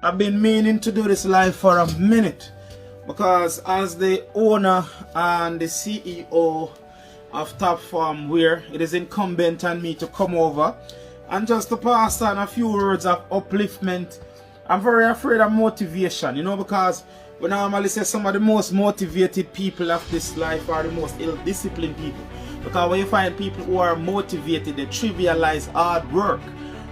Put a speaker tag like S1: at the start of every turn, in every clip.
S1: I've been meaning to do this live for a minute because as the owner and the CEO of Topform, where it is incumbent on me to come over and just to pass on a few words of upliftment. I'm very afraid of motivation, because we normally say some of the most motivated people of this life are the most ill-disciplined people. Because when you find people who are motivated, they trivialize hard work,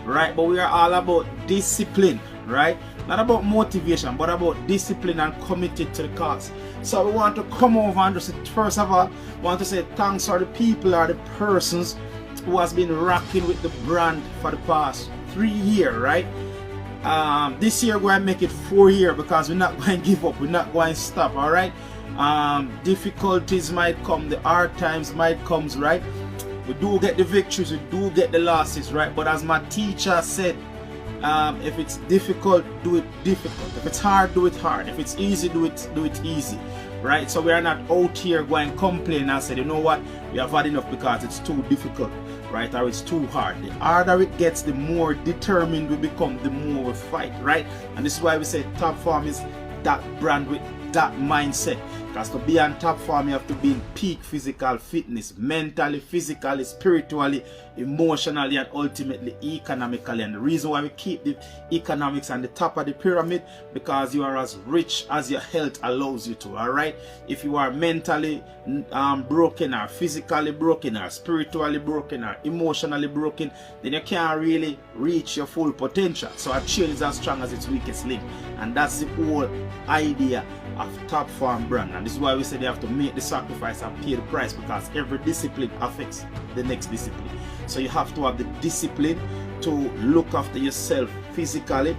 S1: right? But we are all about discipline, right? Not about motivation, but about discipline and committed to the cause. So we want to come over and just, first of all, want to say thanks for the people or the persons who has been rocking with the brand for the past 3 years, right? This year we're going to make it 4 years because we're not going to give up, we're not going to stop, all right? Difficulties might come, the hard times might come, right? We do get the victories, we do get the losses, right? But as my teacher said, if it's difficult, do it difficult. If it's hard, do it hard. If it's easy, do it easy, right? So we are not out here going complain and say, you know what, we have had enough because it's too difficult, right? Or it's too hard. The harder it gets, the more determined we become, the more we fight, right? And this is why we say Topform is that brand with that mindset. Because to be on Topform, you have to be in peak physical fitness, mentally, physically, spiritually, emotionally, and ultimately economically. And the reason why we keep the economics on the top of the pyramid, because you are as rich as your health allows you to, all right? If you are mentally broken, or physically broken, or spiritually broken, or emotionally broken, then you can't really reach your full potential. So a chain is as strong as its weakest link. And that's the whole idea of Topform brand. And this is why we say they have to make the sacrifice and pay the price, because every discipline affects the next discipline. So you have to have the discipline to look after yourself physically,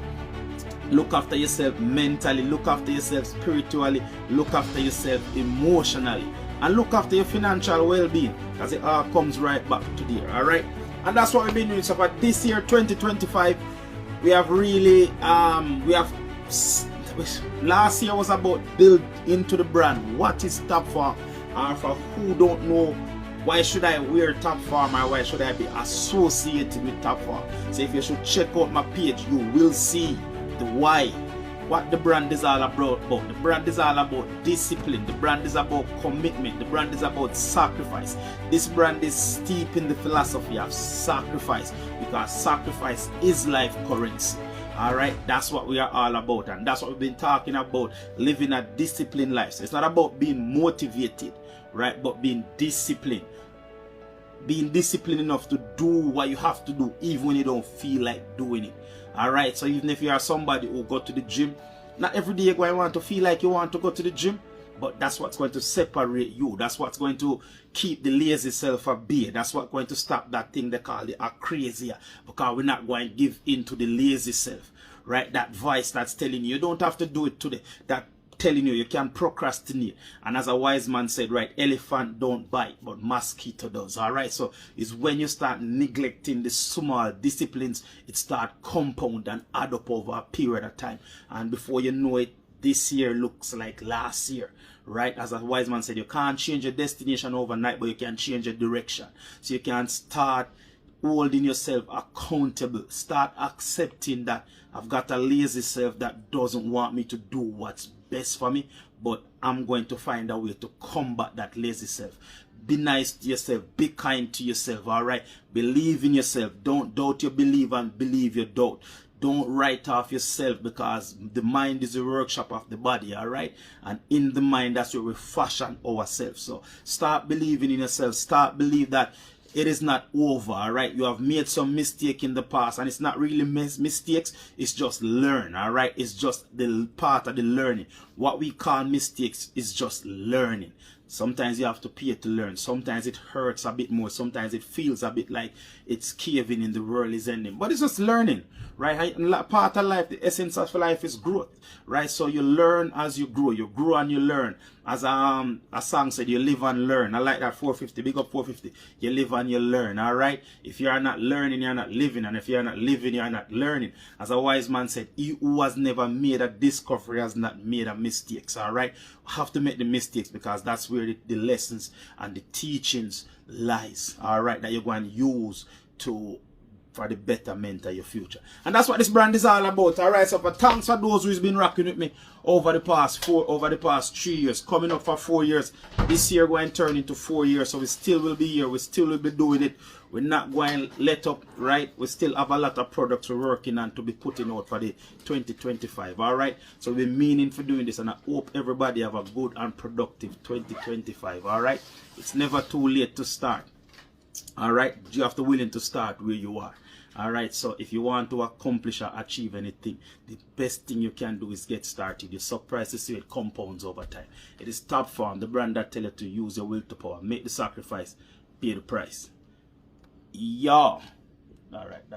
S1: look after yourself mentally, look after yourself spiritually, look after yourself emotionally, and look after your financial well-being, because it all comes right back to there, all right? And that's what we've been doing. So for this year 2025, we have really last year was about build into the brand. What is Topform? For who don't know, why should I wear Topform, or why should I be associated with Topform? So if you should check out my page, you will see the why, what the brand is all about. The brand is all about discipline. The brand is about commitment. The brand is about sacrifice. This brand is steep in the philosophy of sacrifice, because sacrifice is life currency. All right, that's what we are all about, and that's what we've been talking about, living a disciplined life. So it's not about being motivated, right, but being disciplined. Being disciplined enough to do what you have to do even when you don't feel like doing it. All right, so even if you are somebody who go to the gym, not every day you're going to want to feel like you want to go to the gym, but that's what's going to separate you. That's what's going to keep the lazy self at bay. That's what's going to stop that thing they call the crazier, because we're not going to give in to the lazy self, right? That voice that's telling you don't have to do it today, that telling you can procrastinate. And as a wise man said, right, elephant don't bite, but mosquito does. All right, so it's when you start neglecting the small disciplines, it start compound and add up over a period of time, and before you know it, this year looks like last year, right? As a wise man said, you can't change your destination overnight, but you can change your direction. So you can start holding yourself accountable. Start accepting that I've got a lazy self that doesn't want me to do what's best for me, but I'm going to find a way to combat that lazy self. Be nice to yourself. Be kind to yourself, all right? Believe in yourself. Don't doubt your belief and believe your doubt. Don't write off yourself, because the mind is a workshop of the body, all right? And in the mind, that's where we fashion ourselves. So start believing in yourself. Start believe that it is not over, all right? You have made some mistake in the past, and it's not really mistakes. It's just learn, all right? It's just the part of the learning. What we call mistakes is just learning. Sometimes you have to pay to learn. Sometimes it hurts a bit more. Sometimes it feels a bit like it's caving in, the world is ending. But it's just learning, right? Part of life, the essence of life is growth, right? So you learn as you grow. You grow and you learn. As a song said, you live and learn. I like that 450. Big up 450. You live and you learn, all right? If you are not learning, you're not living. And if you're not living, you're not learning. As a wise man said, he who has never made a discovery has not made a mistakes, all right? Have to make the mistakes, because that's where the lessons and the teachings lies, all right, that you're going to use to for the betterment of your future. And that's what this brand is all about. Alright, so for thanks for those who's been rocking with me over the past 3 years, coming up for 4 years. This year going to turn into 4 years, so we still will be here, we still will be doing it. We're not going to let up, right? We still have a lot of products we're working on to be putting out for the 2025. Alright, so we're meaning for doing this, and I hope everybody have a good and productive 2025. Alright, it's never too late to start. Alright, you have to willing to start where you are. Alright, so if you want to accomplish or achieve anything, the best thing you can do is get started. You're surprised to see it compounds over time. It is Topform, the brand that tell you to use your will to power. Make the sacrifice, pay the price. Yo. Alright.